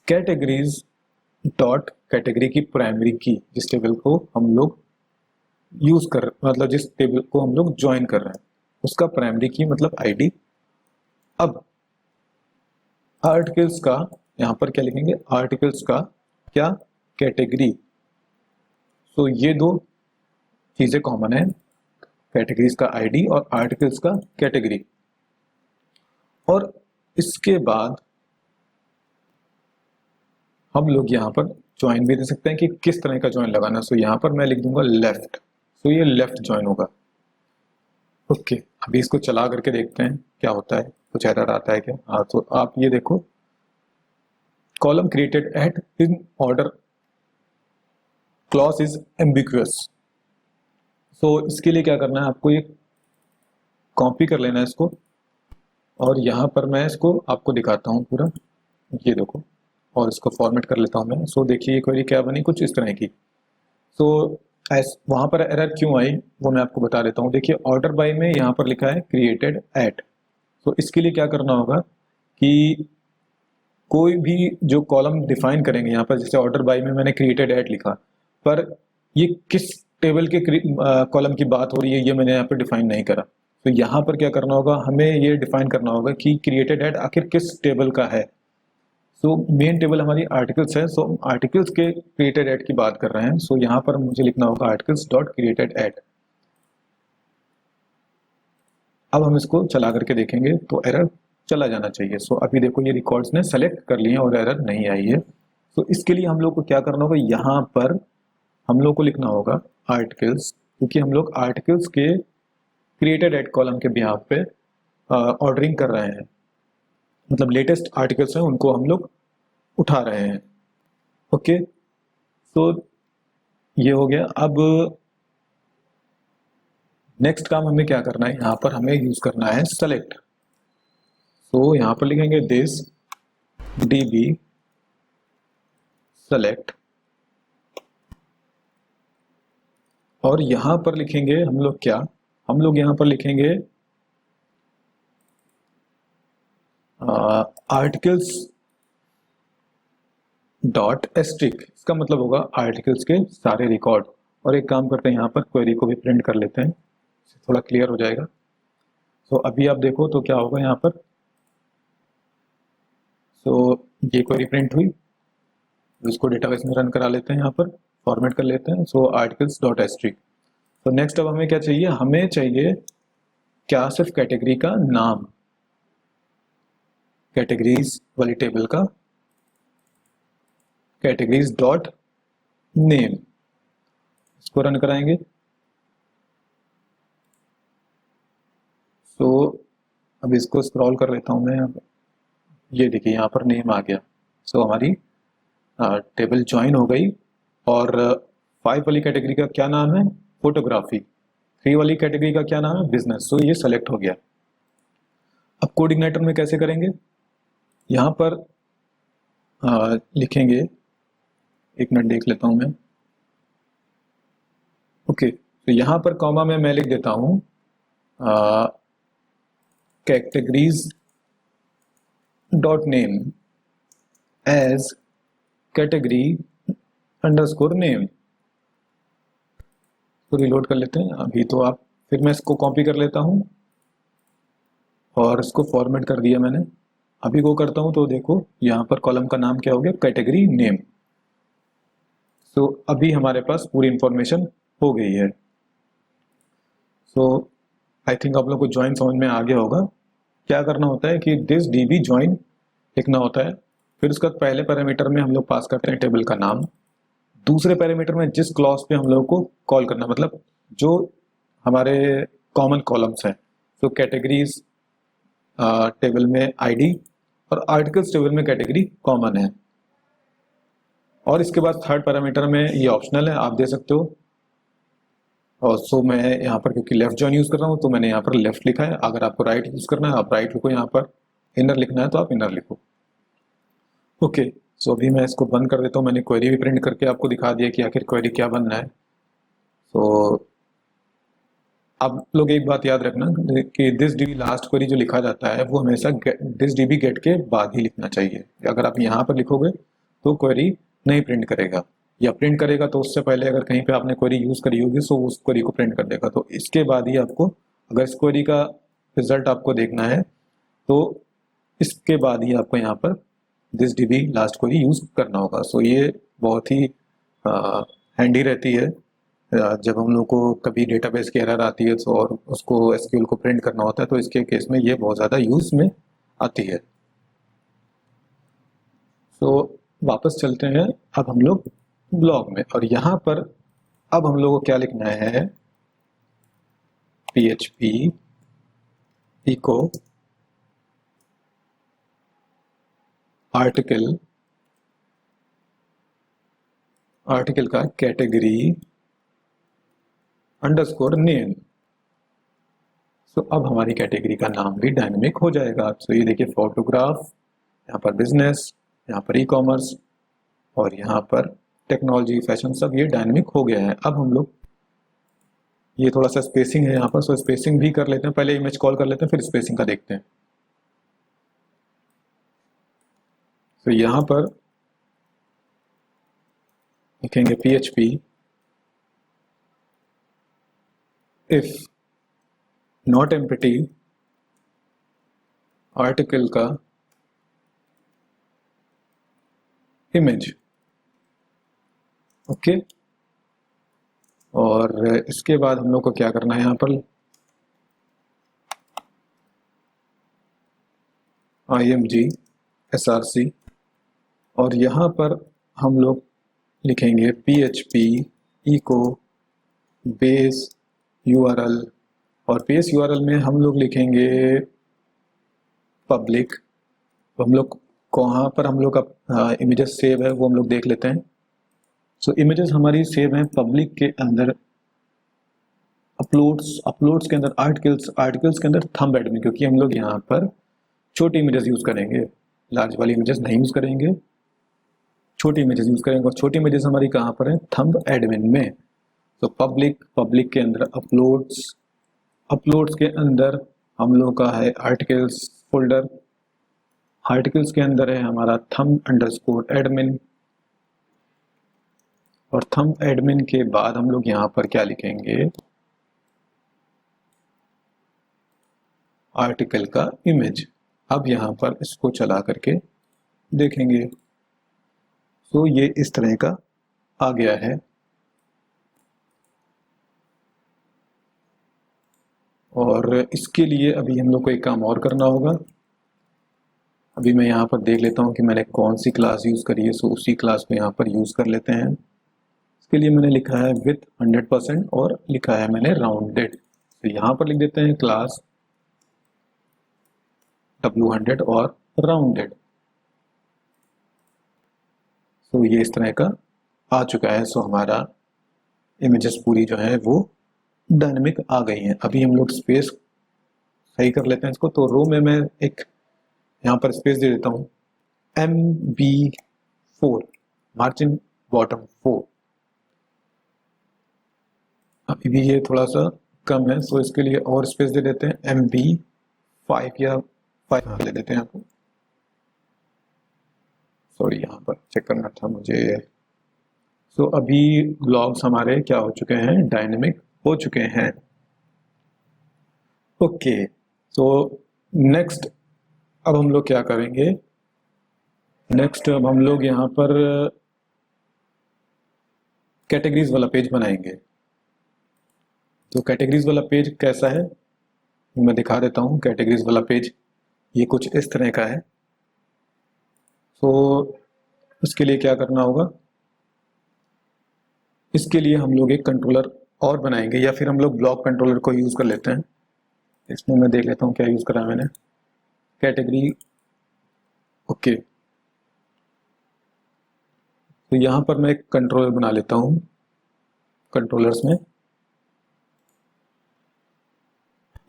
कैटेगरीज डॉट कैटेगरी की प्राइमरी की, जिस टेबल को हम लोग यूज कर, मतलब जिस टेबल को हम लोग ज्वाइन कर रहे हैं उसका प्राइमरी की मतलब आईडी। अब आर्टिकल्स का यहां पर क्या लिखेंगे, आर्टिकल्स का क्या कैटेगरी। सो ये दो चीजें कॉमन है, कैटेगरीज का आईडी और आर्टिकल्स का कैटेगरी। और इसके बाद हम लोग यहाँ पर ज्वाइन भी दे सकते हैं कि किस तरह का ज्वाइन लगाना। सो यहाँ पर मैं लिख दूंगा लेफ्ट, सो ये लेफ्ट ज्वाइन होगा। ओके, अभी इसको चला करके देखते हैं क्या होता है, कुछ एरर आता है क्या। हाँ, तो आप ये देखो column created at in order clause is ambiguous. So इसके लिए क्या करना है, आपको ये कॉपी कर लेना है इसको, और यहाँ पर मैं इसको आपको दिखाता हूँ पूरा, ये देखो, और इसको फॉर्मेट कर लेता हूँ मैं। सो देखिए ये क्वेरी क्या बनी, कुछ इस तरह की। सो वहाँ पर एरर क्यों आई वो मैं आपको बता देता हूँ। देखिए ऑर्डर बाय में यहाँ पर लिखा है क्रिएटेड एट, तो इसके लिए क्या करना होगा कि कोई भी जो कॉलम डिफाइन करेंगे यहाँ पर, जैसे ऑर्डर बाय में मैंने क्रिएटेड एट लिखा, पर ये किस टेबल के कॉलम की बात हो रही है, ये मैंने यहाँ पर डिफाइन नहीं करा। तो यहाँ पर क्या करना होगा, हमें ये डिफाइन करना होगा कि क्रिएटेड एट आखिर किस टेबल का है। सो मेन टेबल हमारी आर्टिकल्स है, सो आर्टिकल्स के क्रिएटेड एट की बात कर रहे हैं। सो यहाँ पर मुझे लिखना होगा आर्टिकल्स डॉट क्रिएटेड एट। अब हम इसको चला करके देखेंगे तो एरर चला जाना चाहिए। सो अभी देखो ये रिकॉर्ड्स ने सेलेक्ट कर लिए और एरर नहीं आई है। तो इसके लिए हम लोग को क्या करना होगा, यहाँ पर हम लोग को लिखना होगा आर्टिकल्स, क्योंकि हम लोग आर्टिकल्स के क्रिएटेड एट कॉलम के बिहाफ पे ऑर्डरिंग कर रहे हैं, मतलब लेटेस्ट आर्टिकल्स हैं उनको हम लोग उठा रहे हैं। ओके, तो ये हो गया। अब नेक्स्ट काम हमें क्या करना है, यहाँ पर हमें यूज करना है सेलेक्ट। तो यहाँ पर लिखेंगे दिस db select, और यहाँ पर लिखेंगे हम लोग क्या, हम लोग यहाँ पर लिखेंगे आर्टिकल्स डॉट एस्ट्रिक। इसका मतलब होगा आर्टिकल्स के सारे रिकॉर्ड। और एक काम करते हैं, यहाँ पर क्वेरी को भी प्रिंट कर लेते हैं, थोड़ा क्लियर हो जाएगा। तो अभी आप देखो तो क्या होगा यहाँ पर। तो ये क्वेरी प्रिंट हुई, इसको डेटाबेस में रन करा लेते हैं, यहाँ पर फॉर्मेट कर लेते हैं। सो आर्टिकल्स डॉट एस्ट्रिक। तो नेक्स्ट अब हमें क्या चाहिए, हमें चाहिए क्या, सिर्फ कैटेगरी का नाम, कैटेगरीज वाली टेबल का कैटेगरीज डॉट नेम। इसको रन कराएंगे। तो अब इसको स्क्रॉल कर लेता हूं मैं, ये देखिए यहाँ पर नेम आ गया। सो हमारी टेबल ज्वाइन हो गई। और 5 वाली कैटेगरी का क्या नाम है, फोटोग्राफी। 3 वाली कैटेगरी का क्या नाम है, बिजनेस। सो ये सेलेक्ट हो गया। अब कोड इग्नाइटर में कैसे करेंगे, यहाँ पर लिखेंगे, एक मिनट देख लेता हूं मैं। ओके, तो यहाँ पर कॉमा में मैं लिख देता हूं categories dot name as category underscore name. तो रिलोड कर लेते हैं अभी। तो आप फिर मैं इसको कॉपी कर लेता हूं और इसको फॉर्मेट कर दिया मैंने। अभी वो करता हूं तो देखो यहाँ पर कॉलम का नाम क्या हो गया, कैटेगरी नेम। सो अभी हमारे पास पूरी इंफॉर्मेशन हो गई है। सो आई थिंक आप लोग को ज्वाइन समझ में आ गया होगा। क्या करना होता है कि दिस db ज्वाइन लिखना होता है, फिर उसका पहले पैरामीटर में हम लोग पास करते हैं टेबल का नाम, दूसरे पैरामीटर में जिस क्लॉज पे हम लोग को कॉल करना, मतलब जो हमारे कॉमन कॉलम्स हैं। तो कैटेगरीज टेबल में आईडी और आर्टिकल्स टेबल में कैटेगरी कॉमन है। और इसके बाद थर्ड पैरामीटर में ये ऑप्शनल है, आप दे सकते हो। और सो मैं यहाँ पर क्योंकि लेफ्ट जॉइन यूज कर रहा हूँ तो मैंने यहाँ पर लेफ्ट लिखा है। अगर आपको राइट यूज करना है आप राइट लिखो, यहाँ पर इनर लिखना है तो आप इनर लिखो। ओके, सो अभी मैं इसको बंद कर देता हूँ। मैंने क्वेरी भी प्रिंट करके आपको दिखा दिया कि आखिर क्वेरी क्या बनना है। तो आप लोग एक बात याद रखना कि दिस डीबी लास्ट क्वेरी जो लिखा जाता है वो हमेशा दिस डीबी गेट के बाद ही लिखना चाहिए। अगर आप यहाँ पर लिखोगे तो क्वेरी नहीं प्रिंट करेगा, या प्रिंट करेगा तो उससे पहले अगर कहीं पे आपने क्वेरी यूज करी होगी तो उस क्वेरी को प्रिंट कर देगा। तो इसके बाद ही आपको, अगर इस क्वेरी का रिजल्ट आपको देखना है तो इसके बाद ही आपको यहाँ पर this dB last query use करना होगा। सो ये बहुत ही हैंडी रहती है जब हम लोग को कभी डेटाबेस की एरर आती है तो, और उसको एसक्यूएल को प्रिंट करना होता है तो इसके केस में ये बहुत ज़्यादा यूज में आती है। तो वापस चलते हैं अब हम लोग ब्लॉग में, और यहाँ पर अब हम लोग को क्या लिखना है, PHP इको आर्टिकल, आर्टिकल का कैटेगरी अंडरस्कोर नेम। सो अब हमारी कैटेगरी का नाम भी डायनेमिक हो जाएगा। तो ये देखिए फोटोग्राफ, यहाँ पर बिजनेस, यहाँ पर ई कॉमर्स और यहाँ पर टेक्नोलॉजी फैशन, सब ये डायनेमिक हो गया है। अब हम लोग, ये थोड़ा सा स्पेसिंग है यहाँ पर, सो स्पेसिंग भी कर लेते हैं। पहले इमेज कॉल कर लेते हैं फिर स्पेसिंग का देखते हैं। तो यहाँ पर लिखेंगे PHP if not empty article का इमेज। ओके, और इसके बाद हम लोग को क्या करना है, यहाँ पर img src, और यहाँ पर हम लोग लिखेंगे php echo base url, और बेस यूआरएल में हम लोग लिखेंगे पब्लिक। तो हम लोग कहाँ पर हम लोग का इमेजेस सेव है वो हम लोग देख लेते हैं। सो इमेजेस हमारी सेव हैं पब्लिक के अंदर, अपलोड्स के अंदर, आर्टिकल्स के अंदर थंब एडमिन, क्योंकि हम लोग यहाँ पर छोटी इमेजेस यूज़ करेंगे, लार्ज वाली इमेजेस नहीं यूज़ करेंगे, छोटी इमेजेस यूज़ करेंगे। और छोटी इमेजेस हमारी कहाँ पर है, थंब एडमिन में। तो पब्लिक के अंदर अपलोड्स के अंदर हम लोग का है आर्टिकल्स फोल्डर, आर्टिकल्स के अंदर है हमारा thumb_admin, और थंब एडमिन के बाद हम लोग यहाँ पर क्या लिखेंगे, आर्टिकल का इमेज। अब यहाँ पर इसको चला करके देखेंगे, तो ये इस तरह का आ गया है। और इसके लिए अभी हम लोग को एक काम और करना होगा। अभी मैं यहाँ पर देख लेता हूँ कि मैंने कौन सी क्लास यूज़ करी है, सो उसी क्लास को यहाँ पर यूज़ कर लेते हैं। इसके लिए मैंने लिखा है विथ 100% और लिखा है मैंने राउंडेड। तो यहाँ पर लिख देते हैं क्लास w100 और राउंडेड। तो ये इस तरह का आ चुका है। सो हमारा इमेजेस पूरी जो है वो डायनेमिक आ गई हैं। अभी हम लोग स्पेस सही कर लेते हैं इसको। तो रो में मैं एक यहाँ पर स्पेस दे देता हूँ, MB4, मार्जिन बॉटम 4। अभी भी ये थोड़ा सा कम है, सो इसके लिए और स्पेस दे देते हैं, MB5 या 5 ले देते हैं आपको। सॉरी, यहाँ पर चेक करना था मुझे। सो अभी ब्लॉग्स हमारे क्या हो चुके हैं, डायनेमिक हो चुके हैं। ओके, सो नेक्स्ट अब हम लोग क्या करेंगे, नेक्स्ट अब हम लोग यहाँ पर कैटेगरीज वाला पेज बनाएंगे। तो कैटेगरीज वाला पेज कैसा है मैं दिखा देता हूँ। कैटेगरीज वाला पेज ये कुछ इस तरह का है। तो इसके लिए क्या करना होगा, इसके लिए हम लोग एक कंट्रोलर और बनाएंगे, या फिर हम लोग ब्लॉक कंट्रोलर को यूज़ कर लेते हैं। इसमें मैं देख लेता हूँ क्या यूज़ करा मैंने, कैटेगरी। ओके, तो यहाँ पर मैं एक कंट्रोलर बना लेता हूँ। कंट्रोलर्स में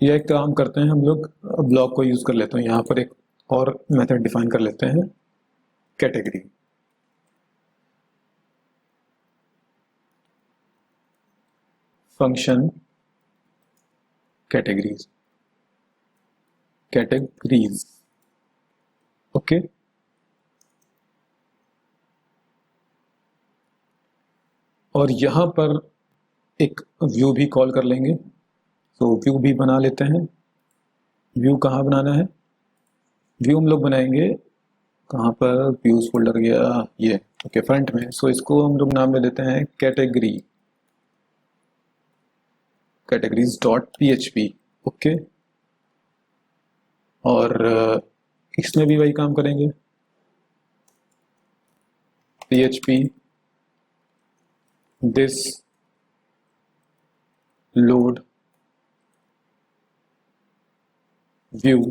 यह एक काम करते हैं हम लोग, ब्लॉक को यूज़ कर लेते हैं। यहाँ पर एक और मेथड डिफाइन कर लेते हैं, category. Function categories, categories. Okay, और यहाँ पर एक व्यू भी कॉल कर लेंगे। तो व्यू भी बना लेते हैं। व्यू कहाँ बनाना है, व्यू हम लोग बनाएंगे कहाँ पर, व्यूज फोल्डर गया ये, ओके, फ्रंट में। सो इसको हम लोग नाम दे देते हैं category, categories dot php। Okay, और इसमें भी वही काम करेंगे, php this load view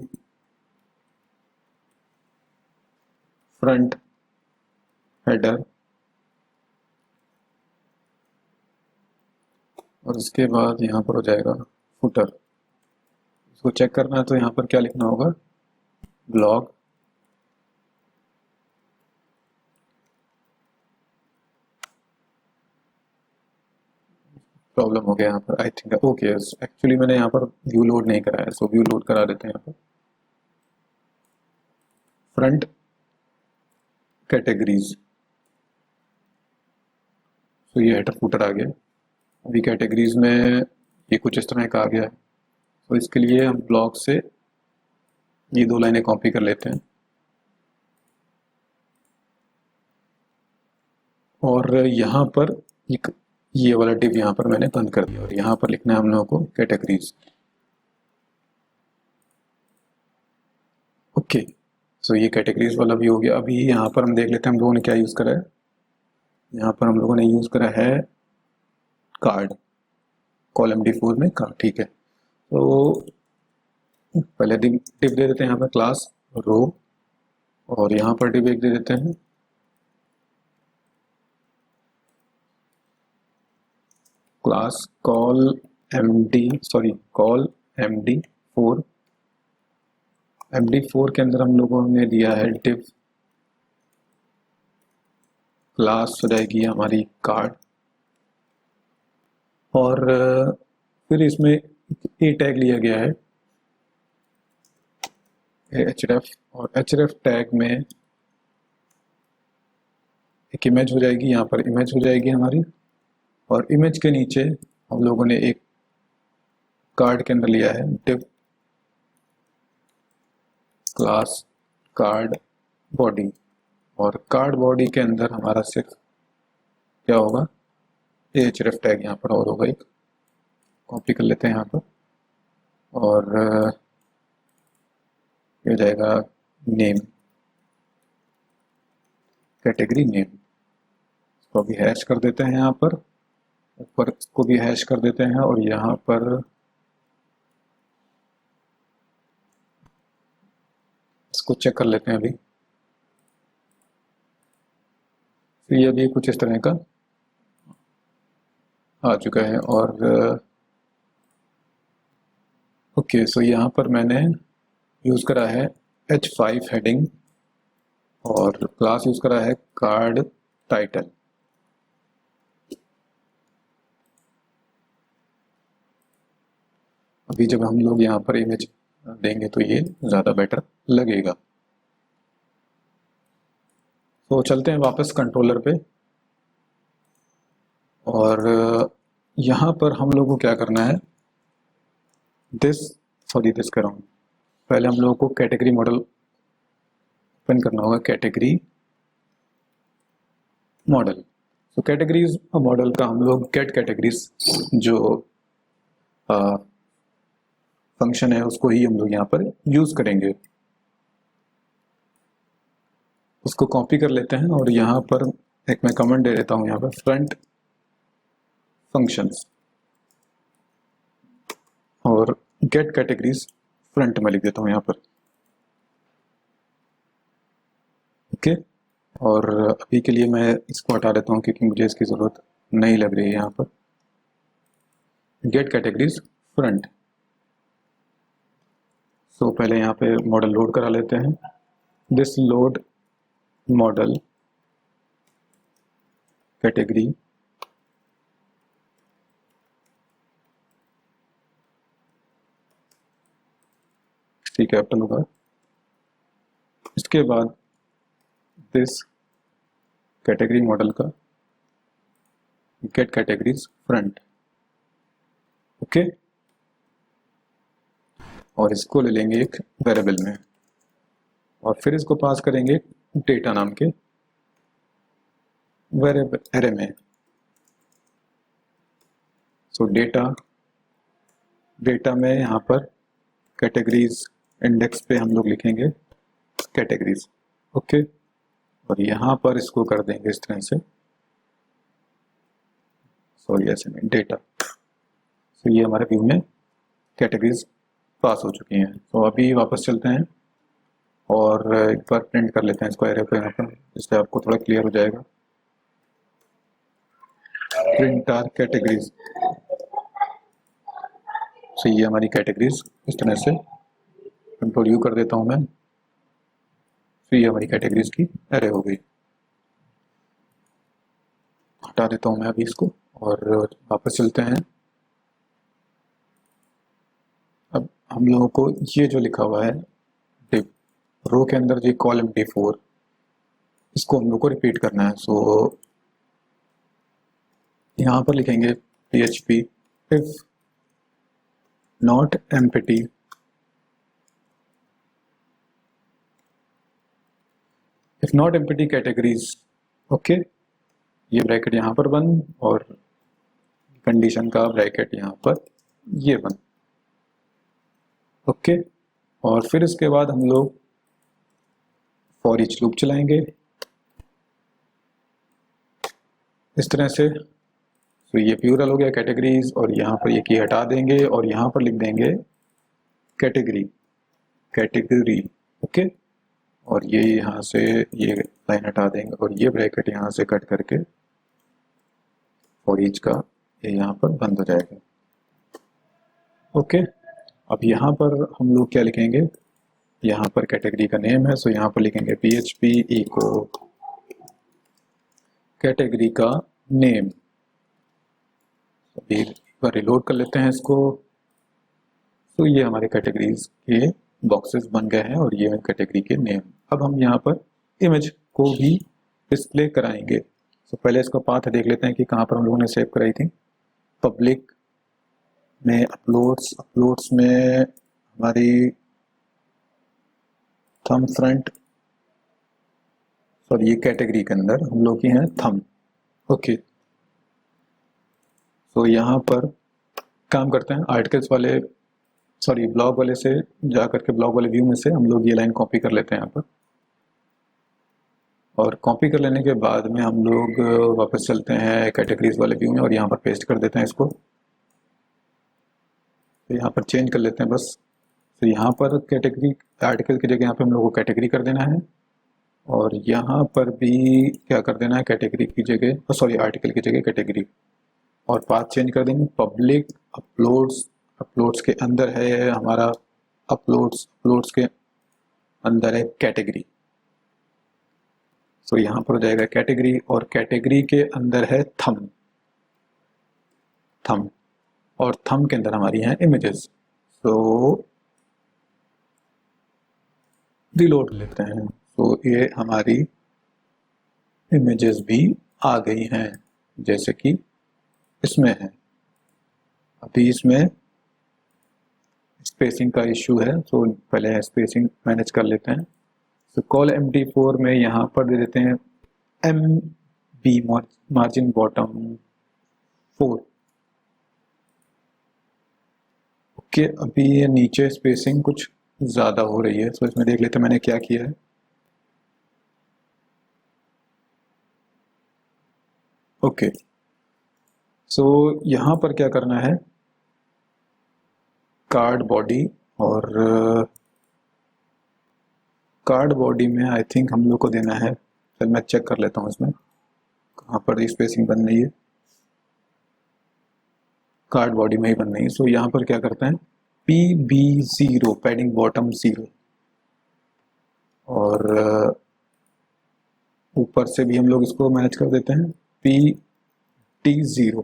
front header, और इसके बाद यहाँ पर हो जाएगा फुटर। इसको चेक करना है तो यहाँ पर क्या लिखना होगा, ब्लॉग प्रॉब्लम हो गया यहाँ पर, आई थिंक। ओके, एक्चुअली मैंने यहाँ पर व्यू लोड नहीं कराया, सो व्यू लोड करा देते हैं यहाँ पर। फ्रंट कैटेगरीज, तो ये हेडर फुटर आ गया। अभी कैटेगरीज में ये कुछ इस तरह का आ गया है। तो इसके लिए हम ब्लॉक से ये 2 लाइनें कॉपी कर लेते हैं और यहाँ पर एक ये वाला डिव यहाँ पर मैंने बंद कर दिया और यहाँ पर लिखना है हम लोगों को कैटेगरीज। ओके, सो ये कैटेगरीज वाला भी हो गया। अभी यहाँ पर हम देख लेते हैं हम लोगों ने क्या यूज़ करा है। यहाँ पर हम लोगों ने यूज़ करा है कार्ड, कॉलम D4 में कार्ड। ठीक है, तो पहले डिव दे देते हैं यहाँ पर क्लास रो और यहाँ पर डिव एक दे देते हैं क्लास कॉल MD4। MD4 के अंदर हम लोगों ने दिया है डिव, क्लास हो जाएगी हमारी कार्ड और फिर इसमें ए टैग लिया गया है href और href टैग में एक इमेज हो जाएगी, यहाँ पर इमेज हो जाएगी हमारी और इमेज के नीचे हम लोगों ने एक कार्ड के अंदर लिया है डिव क्लास कार्ड बॉडी और कार्ड बॉडी के अंदर हमारा सिर्फ क्या होगा href टैग यहाँ पर और होगा, एक कॉपी कर लेते हैं यहाँ पर और ये हो जाएगा नेम, कैटेगरी नेम। इसको भी हैश कर देते हैं, यहाँ पर ऊपर इसको भी हैश कर देते हैं और यहाँ पर इसको चेक कर लेते हैं अभी। तो ये अभी कुछ इस तरह का आ चुका है और ओके, सो यहाँ पर मैंने यूज़ करा है H5 हेडिंग और क्लास यूज़ करा है कार्ड टाइटल। अभी जब हम लोग यहाँ पर इमेज देंगे तो ये ज़्यादा बेटर लगेगा। तो चलते हैं वापस कंट्रोलर पे और यहाँ पर हम लोगों को क्या करना है, दिस कर रहा हूँ। पहले हम लोगों को कैटेगरी मॉडल ओपन करना होगा, कैटेगरी मॉडल। तो कैटेगरीज मॉडल का हम लोग गेट कैटेगरीज जो फंक्शन है उसको ही हम लोग यहाँ पर यूज़ करेंगे। उसको कॉपी कर लेते हैं और यहाँ पर एक मैं कमेंट दे देता हूँ, यहाँ पर फ्रंट फंक्शंस और गेट कैटेगरीज फ्रंट में लिख देता हूँ यहाँ पर। ओके, और अभी के लिए मैं इसको हटा देता हूँ क्योंकि मुझे इसकी ज़रूरत नहीं लग रही है। यहाँ पर गेट कैटेगरीज फ्रंट। तो पहले यहाँ पे मॉडल लोड करा लेते हैं, this load model category capital होगा। इसके बाद दिस कैटेगरी मॉडल का गेट कैटेगरीज फ्रंट। ओके, और इसको ले लेंगे एक वेरिएबल में और फिर इसको पास करेंगे डेटा नाम के वेरिएबल एरे में। सो डेटा में यहाँ पर कैटेगरीज इंडेक्स पे हम लोग लिखेंगे कैटेगरीज। ओके, और यहाँ पर इसको कर देंगे इस तरह से, सॉरी ऐसे में डेटा। तो ये हमारे व्यू में कैटेगरीज पास हो चुकी हैं। तो अभी वापस चलते हैं और एक बार प्रिंट कर लेते हैं इसको एरे पे यहाँ पर, जिससे आपको थोड़ा क्लियर हो जाएगा। Print r categories. तो ये हमारी कैटेगरीज इस तरह से, कंट्रोल यू कर देता हूँ मैं। तो ये हमारी कैटेगरीज की एरे हो गई। हटा देता हूँ मैं अभी इसको और वापस चलते हैं। अब हम लोगों को ये जो लिखा हुआ है डिव रो के अंदर जो कॉलम D4, इसको हम लोग को रिपीट करना है। सो यहाँ पर लिखेंगे PHP if not empty, if not empty categories. Okay, ये ब्रैकेट यहाँ पर बंद और कंडीशन का ब्रैकेट यहाँ पर ये बंद। ओके, और फिर इसके बाद हम लोग फॉर ईच लूप चलाएंगे इस तरह से। तो ये प्लूरल हो गया कैटेगरीज, और यहाँ पर ये की हटा देंगे और यहाँ पर लिख देंगे कैटेगरी, कैटेगरी। ओके, और ये यहाँ से ये लाइन हटा देंगे और ये ब्रैकेट यहाँ से कट करके फॉर ईच का ये यहाँ पर बंद हो जाएगा। ओके, अब यहाँ पर हम लोग क्या लिखेंगे, यहाँ पर कैटेगरी का नेम है, सो यहाँ पर लिखेंगे PHP इको कैटेगरी का नेम। अभी एक बार रिलोड कर लेते हैं इसको। तो ये हमारे कैटेगरीज के बॉक्सेस बन गए हैं और ये कैटेगरी के नेम। अब हम यहाँ पर इमेज को भी डिस्प्ले कराएंगे। तो पहले इसका पाथ देख लेते हैं कि कहाँ पर हम लोगों ने सेव कराई थी। पब्लिक में अपलोड्स, अपलोड्स में हमारी थम फ्रंट, सॉरी ये कैटेगरी के अंदर हम लोग की हैं थम। ओके, तो यहाँ पर काम करते हैं आर्टिकल्स वाले, सॉरी ब्लॉग वाले से जा करके ब्लॉग वाले व्यू में से हम लोग ये लाइन कॉपी कर लेते हैं यहाँ पर, और कॉपी कर लेने के बाद में हम लोग वापस चलते हैं कैटेगरीज वाले व्यू में और यहाँ पर पेस्ट कर देते हैं इसको। तो यहाँ पर चेंज कर लेते हैं बस। तो यहाँ पर कैटेगरी आर्टिकल की जगह यहाँ पे हम लोग को कैटेगरी कर देना है, और यहाँ पर भी क्या कर देना है, कैटेगरी की जगह, सॉरी आर्टिकल की जगह कैटेगरी, और पाथ चेंज कर देंगे पब्लिक अपलोड्स। अपलोड्स के अंदर है हमारा अपलोड्स, अपलोड्स के अंदर है कैटेगरी। तो यहाँ पर हो जाएगा कैटेगरी, और कैटेगरी के अंदर है थम, थम, और थम के अंदर हमारी हैं इमेजेस। तो रिलोड लेते हैं, तो ये हमारी इमेजेस भी आ गई हैं जैसे कि इसमें है। अभी इसमें स्पेसिंग का इश्यू है, तो पहले स्पेसिंग मैनेज कर लेते हैं। तो कॉल MD4 में यहाँ पर दे देते हैं MB मार्जिन बॉटम 4। ओके, अभी ये नीचे स्पेसिंग कुछ ज़्यादा हो रही है, तो इसमें देख लेते हैं मैंने क्या किया है। ओके, सो यहाँ पर क्या करना है, कार्ड बॉडी, और कार्ड बॉडी में आई थिंक हम लोग को देना है, चल मैं चेक कर लेता हूँ इसमें कहाँ पर स्पेसिंग बन रही है। कार्ड बॉडी में ही बन रही है। सो यहाँ पर क्या करते हैं PB0 पैडिंग बॉटम 0, और ऊपर से भी हम लोग इसको मैनेज कर देते हैं PT0।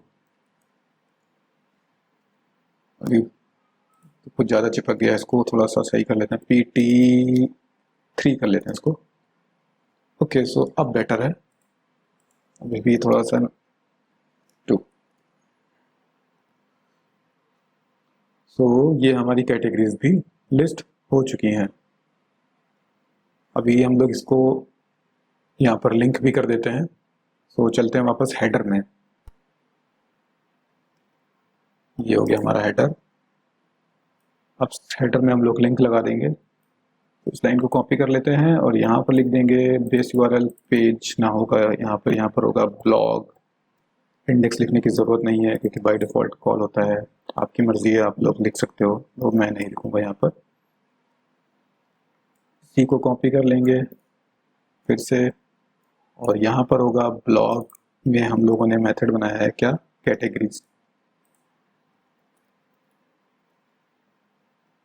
अभी तो कुछ ज़्यादा चिपक गया, इसको थोड़ा सा सही कर लेते हैं, PT3 कर लेते हैं इसको। ओके, सो अब बेटर है, अभी भी थोड़ा सा 2। सो ये हमारी कैटेगरीज भी लिस्ट हो चुकी हैं। अभी हम लोग इसको यहाँ पर लिंक भी कर देते हैं। सो चलते हैं वापस हेडर में, ये हो गया हमारा हेडर। अब हेडर में हम लोग लिंक लगा देंगे, तो इस लाइन को कॉपी कर लेते हैं और यहाँ पर लिख देंगे बेस URL पेज ना होगा, यहाँ पर होगा ब्लॉग। इंडेक्स लिखने की ज़रूरत नहीं है क्योंकि बाय डिफ़ॉल्ट कॉल होता है, आपकी मर्ज़ी है, आप लोग लिख सकते हो, तो मैं नहीं लिखूँगा यहाँ पर। सी को कॉपी कर लेंगे फिर से, और यहाँ पर होगा ब्लॉग में हम लोगों ने मेथड बनाया है क्या, कैटेगरीज।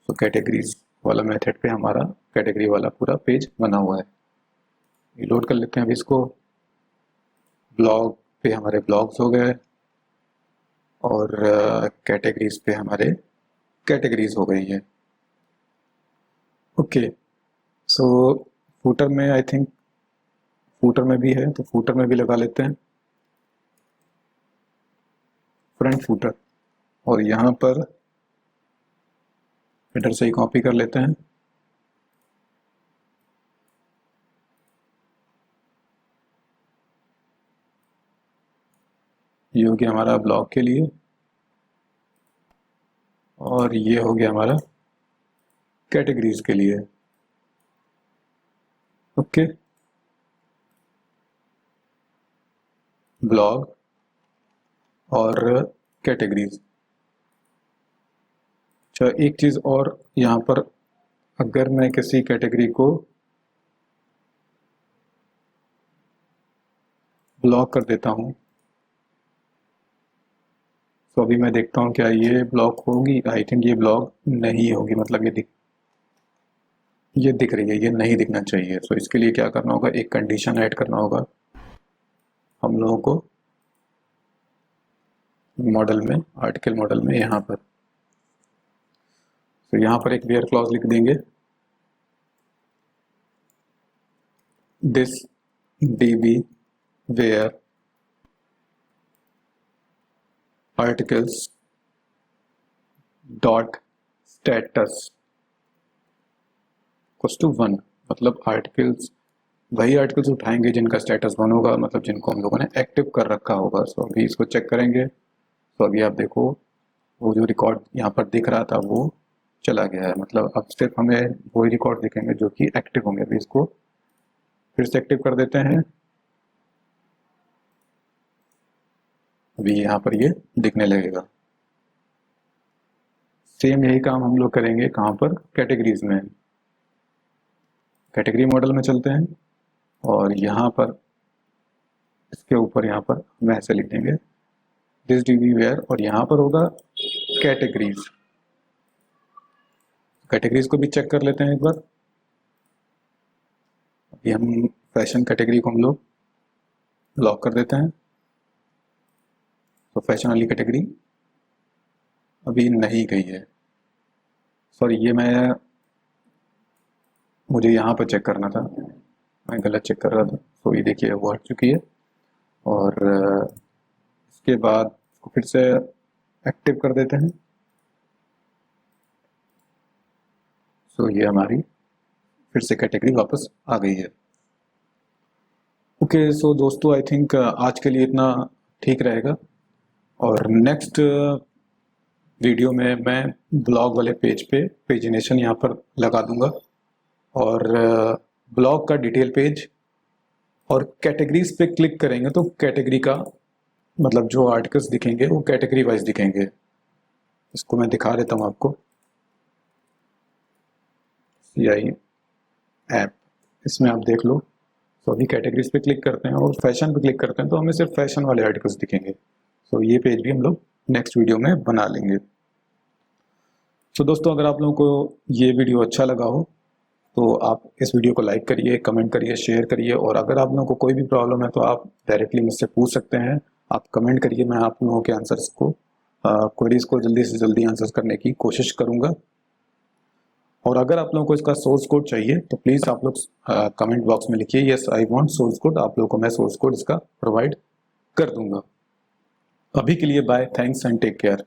तो कैटेगरीज वाला मेथड पे हमारा कैटेगरी वाला पूरा पेज बना हुआ है। लोड कर लेते हैं अभी इसको। ब्लॉग पे हमारे ब्लॉग्स हो गए, और कैटेगरीज पे हमारे कैटेगरीज हो गई है। ओके, सो फूटर में आई थिंक फूटर में भी है, तो फूटर में भी लगा लेते हैं फ्रंट फूटर, और यहाँ पर इधर से ही कॉपी कर लेते हैं। ये हो गया हमारा ब्लॉग के लिए, और ये हो गया हमारा कैटेगरीज के लिए। ओके, ब्लॉग और कैटेगरीज। अच्छा, एक चीज़ और यहाँ पर, अगर मैं किसी कैटेगरी को ब्लॉक कर देता हूँ तो अभी मैं देखता हूँ क्या ये ब्लॉक होगी। आई थिंक ये ब्लॉक नहीं होगी, मतलब ये दिख रही है, ये नहीं दिखना चाहिए। सो इसके लिए क्या करना होगा, एक कंडीशन ऐड करना होगा हम लोगों को मॉडल में, आर्टिकल मॉडल में यहाँ पर। तो यहाँ पर एक वेयर क्लॉज लिख देंगे, this db where articles dot status equals to 1। मतलब आर्टिकल्स, वही आर्टिकल्स उठाएंगे जिनका स्टेटस 1 होगा, मतलब जिनको हम लोगों ने एक्टिव कर रखा होगा। सो अभी इसको चेक करेंगे। तो अभी आप देखो, वो जो रिकॉर्ड यहाँ पर दिख रहा था वो चला गया है, मतलब अब सिर्फ हमें वही रिकॉर्ड दिखेंगे जो कि एक्टिव होंगे। अभी इसको फिर से एक्टिव कर देते हैं। अभी यहाँ पर ये दिखने लगेगा। सेम यही काम हम लोग करेंगे कहाँ पर, कैटेगरीज में। कैटेगरी मॉडल में चलते हैं और यहाँ पर इसके ऊपर यहाँ पर हम ऐसे लिख देंगे दिस db where, और यहाँ पर होगा कैटेगरीज। कैटेगरीज को भी चेक कर लेते हैं एक बार। अभी हम फैशन कैटेगरी को हम लोग लॉक कर देते हैं। तो फैशन वाली कैटेगरी अभी नहीं गई है। सॉरी, ये मुझे यहाँ पर चेक करना था, मैं गलत चेक कर रहा था। तो ये देखिए वो हट चुकी है। और इसके बाद इसको फिर से एक्टिव कर देते हैं। सो ये हमारी फिर से कैटेगरी वापस आ गई है। ओके, सो दोस्तों आई थिंक आज के लिए इतना ठीक रहेगा। और नेक्स्ट वीडियो में मैं ब्लॉग वाले पेज पे पेजिनेशन यहाँ पर लगा दूंगा, और ब्लॉग का डिटेल पेज और कैटेगरीज पे क्लिक करेंगे तो कैटेगरी का मतलब जो आर्टिकल्स दिखेंगे वो कैटेगरी वाइज दिखेंगे। इसको मैं दिखा देता हूँ आपको। CI ऐप, इसमें आप देख लो। तो अभी कैटेगरीज पे क्लिक करते हैं और फैशन पे क्लिक करते हैं तो हमें सिर्फ फैशन वाले आर्टिकल्स दिखेंगे। तो ये पेज भी हम लोग नेक्स्ट वीडियो में बना लेंगे। तो दोस्तों, अगर आप लोगों को ये वीडियो अच्छा लगा हो तो आप इस वीडियो को लाइक करिए, कमेंट करिए, शेयर करिए। और अगर आप लोगों को कोई भी प्रॉब्लम है तो आप डायरेक्टली मुझसे पूछ सकते हैं। आप कमेंट करिए, मैं आप लोगों के आंसर्स को, क्वेरीज को जल्दी से जल्दी आंसर्स करने की कोशिश करूँगा। और अगर आप लोगों को इसका सोर्स कोड चाहिए तो प्लीज़ आप लोग कमेंट बॉक्स में लिखिए yes I want source code. आप लोगों को मैं सोर्स कोड इसका प्रोवाइड कर दूंगा। अभी के लिए bye, thanks and take care.